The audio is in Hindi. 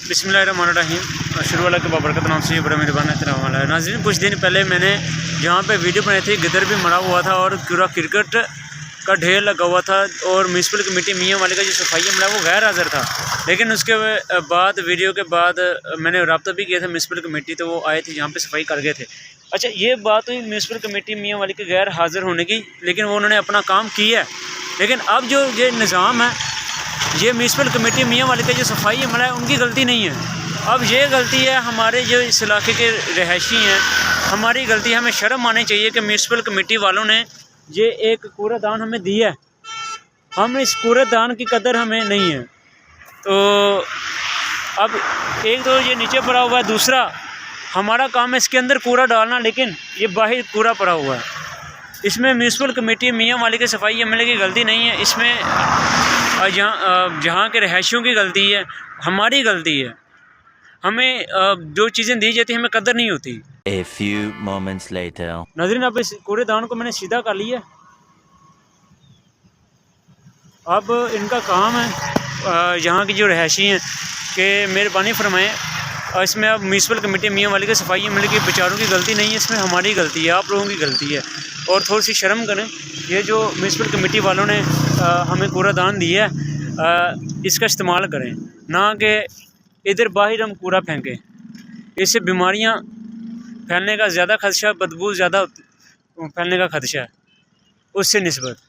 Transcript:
बिस्मिल्लाहिर्रहमानिर्रहीम। शुरू वाला के बाबरकत नाम से ये बड़ा मेहरबान है। नाज़रीन, कुछ दिन पहले मैंने जहाँ पे वीडियो बनाई थी गिदर भी मरा हुआ था और पूरा क्रिकेट का ढेर लगा हुआ था और म्यूनसिपल कमेटी मियाँ वाले का जो सफाई अमला वो गैर हाज़िर था। लेकिन उसके बाद वीडियो के बाद मैंने रब्ता भी किया था म्यूनसिपल कमेटी, तो वो आए थे यहाँ पे सफाई कर गए थे। अच्छा, ये बात हुई म्यूनसिपल कमेटी मियाँ वाले के गैर हाज़िर होने की, लेकिन वो उन्होंने अपना काम किया है। लेकिन अब जो ये निज़ाम है, ये म्यूनसिपल कमेटी मियाँ वाले का जो सफाई अमला है उनकी गलती नहीं है। अब ये गलती है हमारे जो इस इलाके के रहायशी हैं, हमारी गलती है। हमें शर्म आनी चाहिए कि म्यूनसिपल कमेटी वालों ने ये एक कूड़ादान हमें दिया है, हम इस कूड़ादान की कदर हमें नहीं है। तो अब एक तो ये नीचे पड़ा हुआ है, दूसरा हमारा काम है इसके अंदर कूड़ा डालना, लेकिन ये बाहर कूड़ा पड़ा हुआ है। इसमें म्यूनसिपल कमेटी मियाँ वाले के सफाई अमले की गलती नहीं है, इसमें जहाँ के रहायशियों की गलती है, हमारी गलती है। हमें जो चीज़ें दी जाती हैं हमें कदर नहीं होती। A few moments later. नाज़रीन, अब इस कूड़ेदान को मैंने सीधा कर लिया। अब इनका काम है यहाँ की जो रहायशी हैं कि मेहरबानी फरमाएँ, इसमें अब म्यूनसिपल कमेटी मियाँ वाले के सफाई अमले की बेचारों की गलती नहीं है, इसमें हमारी गलती है, आप लोगों की गलती है। और थोड़ी सी शर्म करें, ये जो म्यूनसिपल कमेटी वालों ने हमें कूड़ादान दिया है, इसका इस्तेमाल करें, ना कि इधर बाहर हम कूड़ा फेंकें। इससे बीमारियां फैलने का ज़्यादा खदशा, बदबू ज़्यादा फैलने का खदशा है उससे निस्बत।